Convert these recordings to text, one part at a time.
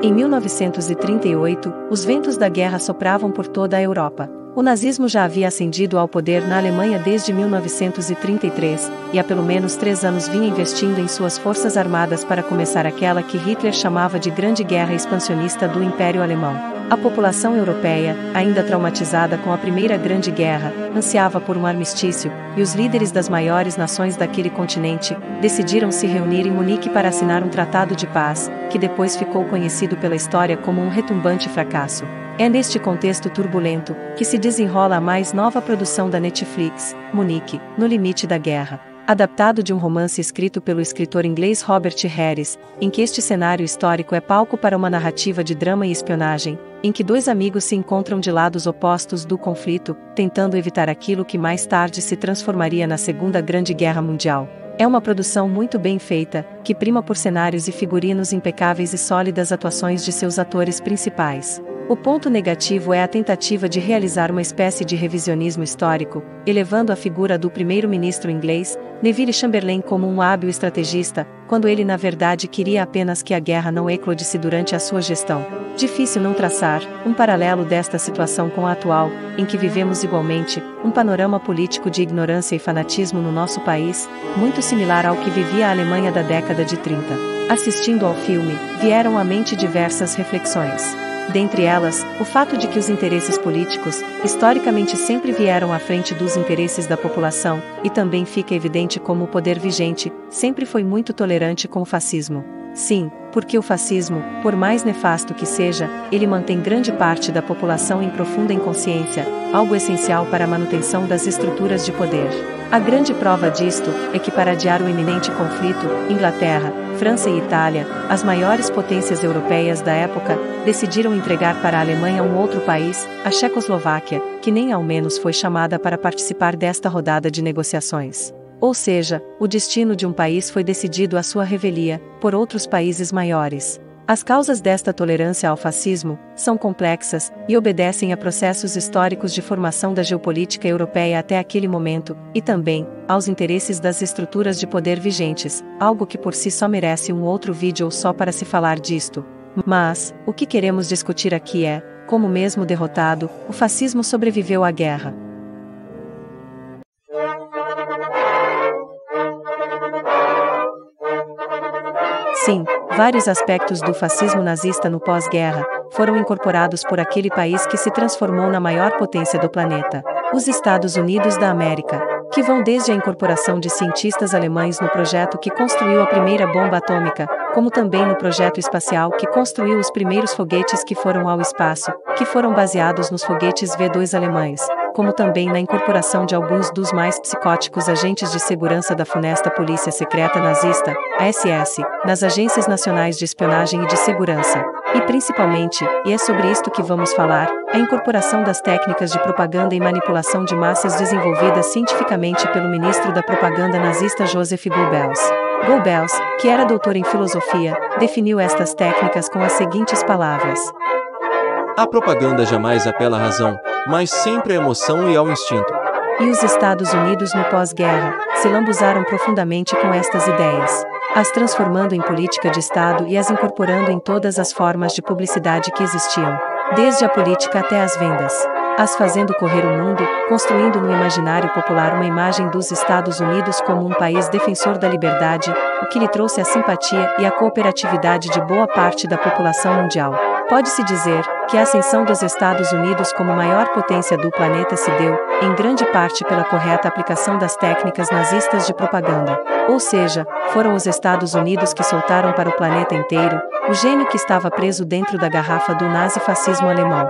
Em 1938, os ventos da guerra sopravam por toda a Europa. O nazismo já havia ascendido ao poder na Alemanha desde 1933, e há pelo menos 3 anos vinha investindo em suas forças armadas para começar aquela que Hitler chamava de Grande Guerra Expansionista do Império Alemão. A população europeia, ainda traumatizada com a Primeira Grande Guerra, ansiava por um armistício, e os líderes das maiores nações daquele continente decidiram se reunir em Munique para assinar um tratado de paz, que depois ficou conhecido pela história como um retumbante fracasso. É neste contexto turbulento que se desenrola a mais nova produção da Netflix, Munique, No Limite da Guerra. Adaptado de um romance escrito pelo escritor inglês Robert Harris, em que este cenário histórico é palco para uma narrativa de drama e espionagem, em que 2 amigos se encontram de lados opostos do conflito, tentando evitar aquilo que mais tarde se transformaria na Segunda Grande Guerra Mundial. É uma produção muito bem feita, que prima por cenários e figurinos impecáveis e sólidas atuações de seus atores principais. O ponto negativo é a tentativa de realizar uma espécie de revisionismo histórico, elevando a figura do primeiro-ministro inglês, Neville Chamberlain, como um hábil estrategista, quando ele na verdade queria apenas que a guerra não eclodisse durante a sua gestão. Difícil não traçar um paralelo desta situação com a atual, em que vivemos igualmente um panorama político de ignorância e fanatismo no nosso país, muito similar ao que vivia a Alemanha da década de 30. Assistindo ao filme, vieram à mente diversas reflexões. Dentre elas, o fato de que os interesses políticos, historicamente sempre vieram à frente dos interesses da população, e também fica evidente como o poder vigente, sempre foi muito tolerante com o fascismo. Sim, porque o fascismo, por mais nefasto que seja, ele mantém grande parte da população em profunda inconsciência, algo essencial para a manutenção das estruturas de poder. A grande prova disto é que, para adiar o iminente conflito, Inglaterra, França e Itália, as maiores potências europeias da época, decidiram entregar para a Alemanha um outro país, a Tchecoslováquia, que nem ao menos foi chamada para participar desta rodada de negociações. Ou seja, o destino de um país foi decidido à sua revelia, por outros países maiores. As causas desta tolerância ao fascismo são complexas e obedecem a processos históricos de formação da geopolítica europeia até aquele momento, e também aos interesses das estruturas de poder vigentes, algo que por si só merece um outro vídeo só para se falar disto. Mas, o que queremos discutir aqui é, como mesmo derrotado, o fascismo sobreviveu à guerra. Sim, vários aspectos do fascismo nazista no pós-guerra foram incorporados por aquele país que se transformou na maior potência do planeta, os Estados Unidos da América, que vão desde a incorporação de cientistas alemães no projeto que construiu a primeira bomba atômica, como também no projeto espacial que construiu os primeiros foguetes que foram ao espaço, que foram baseados nos foguetes V-2 alemães, como também na incorporação de alguns dos mais psicóticos agentes de segurança da funesta polícia secreta nazista, a SS, nas agências nacionais de espionagem e de segurança. E principalmente, e é sobre isto que vamos falar, a incorporação das técnicas de propaganda e manipulação de massas desenvolvidas cientificamente pelo ministro da propaganda nazista Joseph Goebbels. Goebbels, que era doutor em filosofia, definiu estas técnicas com as seguintes palavras: a propaganda jamais apela à razão, mas sempre à emoção e ao instinto. E os Estados Unidos no pós-guerra se lambuzaram profundamente com estas ideias, as transformando em política de Estado e as incorporando em todas as formas de publicidade que existiam, desde a política até as vendas, as fazendo correr o mundo, construindo no imaginário popular uma imagem dos Estados Unidos como um país defensor da liberdade, o que lhe trouxe a simpatia e a cooperatividade de boa parte da população mundial. Pode-se dizer que a ascensão dos Estados Unidos como maior potência do planeta se deu, em grande parte pela correta aplicação das técnicas nazistas de propaganda. Ou seja, foram os Estados Unidos que soltaram para o planeta inteiro o gênio que estava preso dentro da garrafa do nazifascismo alemão.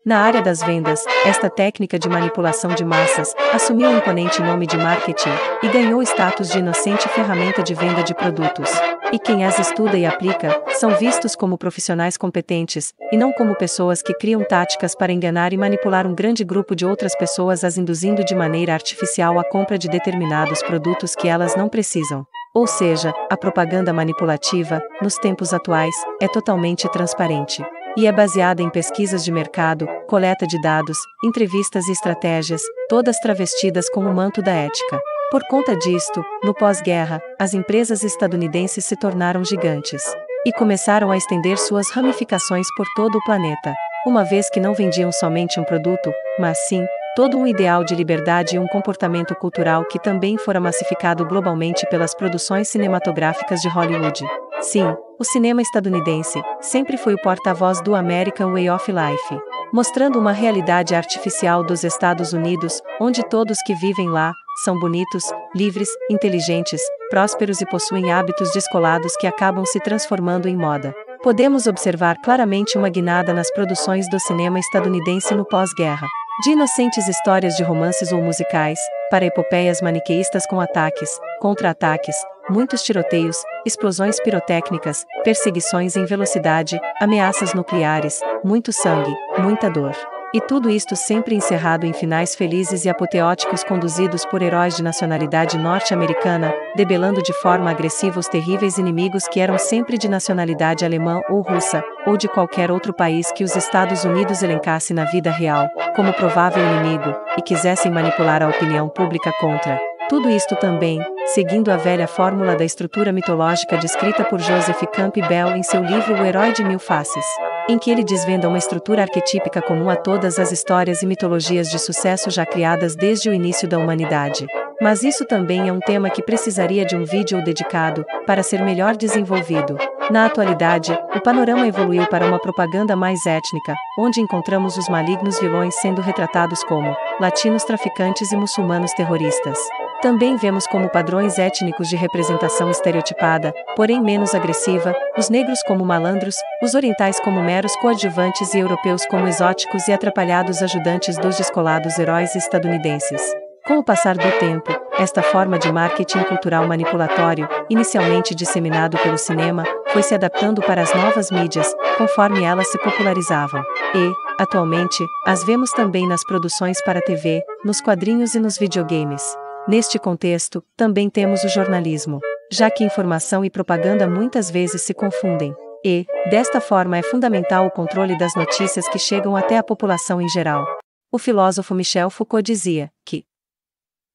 Na área das vendas, esta técnica de manipulação de massas assumiu o imponente nome de marketing e ganhou status de inocente ferramenta de venda de produtos. E quem as estuda e aplica são vistos como profissionais competentes, e não como pessoas que criam táticas para enganar e manipular um grande grupo de outras pessoas, as induzindo de maneira artificial à compra de determinados produtos que elas não precisam. Ou seja, a propaganda manipulativa, nos tempos atuais, é totalmente transparente. E é baseada em pesquisas de mercado, coleta de dados, entrevistas e estratégias, todas travestidas com o manto da ética. Por conta disto, no pós-guerra, as empresas estadunidenses se tornaram gigantes e começaram a estender suas ramificações por todo o planeta, uma vez que não vendiam somente um produto, mas sim todo um ideal de liberdade e um comportamento cultural que também fora massificado globalmente pelas produções cinematográficas de Hollywood. Sim, o cinema estadunidense sempre foi o porta-voz do American Way of Life, mostrando uma realidade artificial dos Estados Unidos, onde todos que vivem lá são bonitos, livres, inteligentes, prósperos e possuem hábitos descolados que acabam se transformando em moda. Podemos observar claramente uma guinada nas produções do cinema estadunidense no pós-guerra, de inocentes histórias de romances ou musicais, para epopeias maniqueístas com ataques, contra-ataques, muitos tiroteios, explosões pirotécnicas, perseguições em velocidade, ameaças nucleares, muito sangue, muita dor. E tudo isto sempre encerrado em finais felizes e apoteóticos conduzidos por heróis de nacionalidade norte-americana, debelando de forma agressiva os terríveis inimigos que eram sempre de nacionalidade alemã ou russa, ou de qualquer outro país que os Estados Unidos elencasse na vida real, como provável inimigo, e quisessem manipular a opinião pública contra. Tudo isto também, seguindo a velha fórmula da estrutura mitológica descrita por Joseph Campbell em seu livro O Herói de Mil Faces, em que ele desvenda uma estrutura arquetípica comum a todas as histórias e mitologias de sucesso já criadas desde o início da humanidade. Mas isso também é um tema que precisaria de um vídeo dedicado, para ser melhor desenvolvido. Na atualidade, o panorama evoluiu para uma propaganda mais étnica, onde encontramos os malignos vilões sendo retratados como latinos traficantes e muçulmanos terroristas. Também vemos como padrões étnicos de representação estereotipada, porém menos agressiva, os negros como malandros, os orientais como meros coadjuvantes e europeus como exóticos e atrapalhados ajudantes dos descolados heróis estadunidenses. Com o passar do tempo, esta forma de marketing cultural manipulatório, inicialmente disseminado pelo cinema, foi se adaptando para as novas mídias, conforme elas se popularizavam. E, atualmente, as vemos também nas produções para TV, nos quadrinhos e nos videogames. Neste contexto, também temos o jornalismo, já que informação e propaganda muitas vezes se confundem. E, desta forma, é fundamental o controle das notícias que chegam até a população em geral. O filósofo Michel Foucault dizia que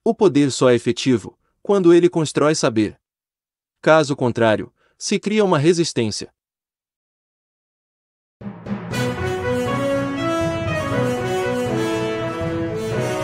o poder só é efetivo quando ele constrói saber. Caso contrário, se cria uma resistência.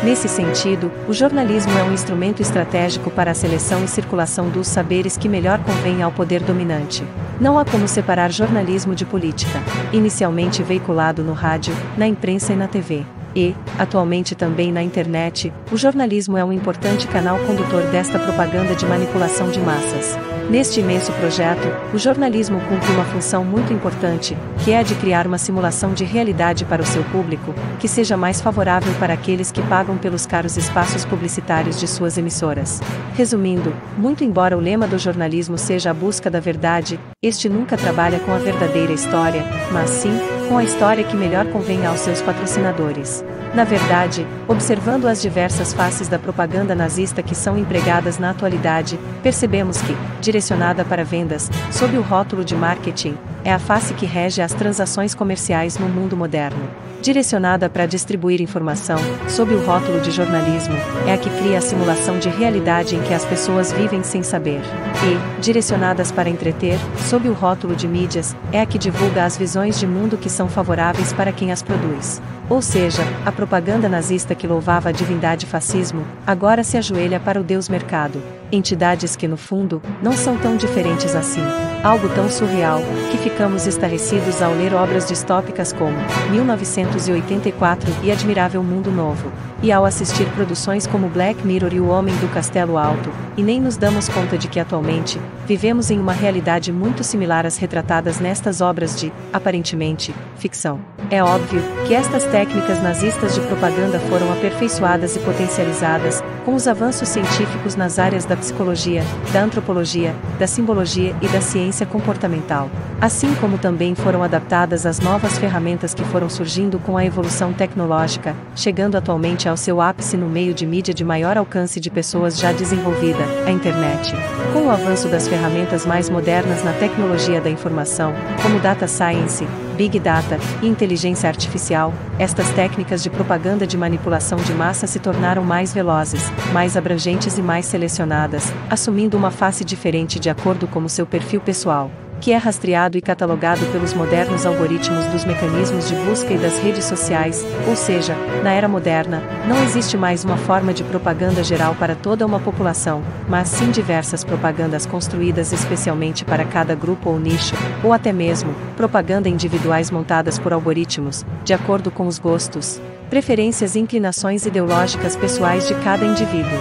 Nesse sentido, o jornalismo é um instrumento estratégico para a seleção e circulação dos saberes que melhor convém ao poder dominante. Não há como separar jornalismo de política, inicialmente veiculado no rádio, na imprensa e na TV. E, atualmente também na internet, o jornalismo é um importante canal condutor desta propaganda de manipulação de massas. Neste imenso projeto, o jornalismo cumpre uma função muito importante, que é a de criar uma simulação de realidade para o seu público, que seja mais favorável para aqueles que pagam pelos caros espaços publicitários de suas emissoras. Resumindo, muito embora o lema do jornalismo seja a busca da verdade, este nunca trabalha com a verdadeira história, mas sim, com a história que melhor convém aos seus patrocinadores. Na verdade, observando as diversas faces da propaganda nazista que são empregadas na atualidade, percebemos que, direcionada para vendas, sob o rótulo de marketing, é a face que rege as transações comerciais no mundo moderno. Direcionada para distribuir informação, sob o rótulo de jornalismo, é a que cria a simulação de realidade em que as pessoas vivem sem saber. E, direcionadas para entreter, sob o rótulo de mídias, é a que divulga as visões de mundo que são favoráveis para quem as produz. Ou seja, a propaganda nazista que louvava a divindade fascismo, agora se ajoelha para o Deus mercado. Entidades que no fundo, não são tão diferentes assim. Algo tão surreal, que ficamos estarrecidos ao ler obras distópicas como 1984 e Admirável Mundo Novo, e ao assistir produções como Black Mirror e O Homem do Castelo Alto, e nem nos damos conta de que atualmente, vivemos em uma realidade muito similar às retratadas nestas obras de, aparentemente, ficção. É óbvio que estas técnicas nazistas de propaganda foram aperfeiçoadas e potencializadas, com os avanços científicos nas áreas da psicologia, da antropologia, da simbologia e da ciência comportamental. Assim como também foram adaptadas as novas ferramentas que foram surgindo com a evolução tecnológica, chegando atualmente ao seu ápice no meio de mídia de maior alcance de pessoas já desenvolvida, a internet. Com o avanço das ferramentas mais modernas na tecnologia da informação, como data science, Big Data e inteligência artificial, estas técnicas de propaganda de manipulação de massa se tornaram mais velozes, mais abrangentes e mais selecionadas, assumindo uma face diferente de acordo com o seu perfil pessoal, que é rastreado e catalogado pelos modernos algoritmos dos mecanismos de busca e das redes sociais, ou seja, na era moderna, não existe mais uma forma de propaganda geral para toda uma população, mas sim diversas propagandas construídas especialmente para cada grupo ou nicho, ou até mesmo, propaganda individuais montadas por algoritmos, de acordo com os gostos, preferências e inclinações ideológicas pessoais de cada indivíduo.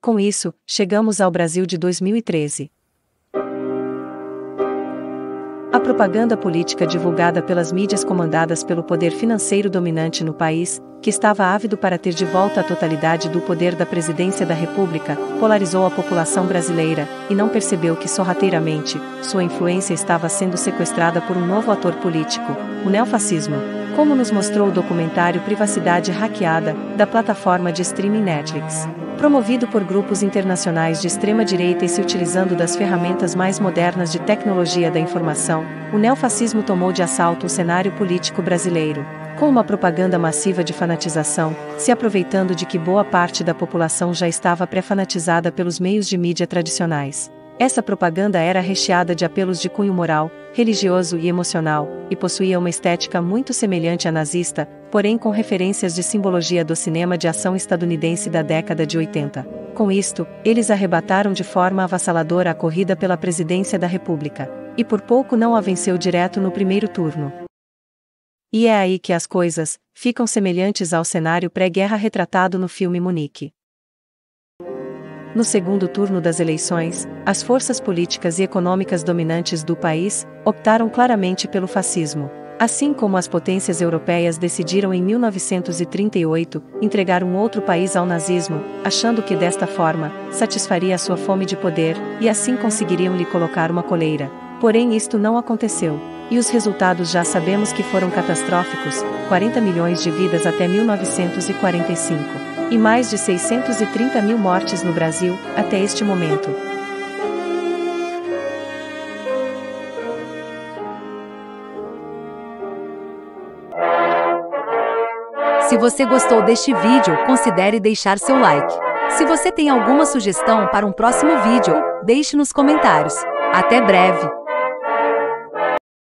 Com isso, chegamos ao Brasil de 2013. A propaganda política divulgada pelas mídias comandadas pelo poder financeiro dominante no país, que estava ávido para ter de volta a totalidade do poder da presidência da República, polarizou a população brasileira, e não percebeu que sorrateiramente, sua influência estava sendo sequestrada por um novo ator político, o neofascismo, como nos mostrou o documentário Privacidade Hackeada, da plataforma de streaming Netflix. Promovido por grupos internacionais de extrema-direita e se utilizando das ferramentas mais modernas de tecnologia da informação, o neofascismo tomou de assalto o cenário político brasileiro, com uma propaganda massiva de fanatização, se aproveitando de que boa parte da população já estava pré-fanatizada pelos meios de mídia tradicionais. Essa propaganda era recheada de apelos de cunho moral, religioso e emocional, e possuía uma estética muito semelhante à nazista, porém com referências de simbologia do cinema de ação estadunidense da década de 80. Com isto, eles arrebataram de forma avassaladora a corrida pela presidência da República, e por pouco não a venceu direto no primeiro turno. E é aí que as coisas ficam semelhantes ao cenário pré-guerra retratado no filme Munique. No segundo turno das eleições, as forças políticas e econômicas dominantes do país optaram claramente pelo fascismo, assim como as potências europeias decidiram em 1938 entregar um outro país ao nazismo, achando que desta forma satisfaria a sua fome de poder e assim conseguiriam lhe colocar uma coleira. Porém isto não aconteceu, e os resultados já sabemos que foram catastróficos: 40 milhões de vidas até 1945. E mais de 630 mil mortes no Brasil, até este momento. Se você gostou deste vídeo, considere deixar seu like. Se você tem alguma sugestão para um próximo vídeo, deixe nos comentários. Até breve!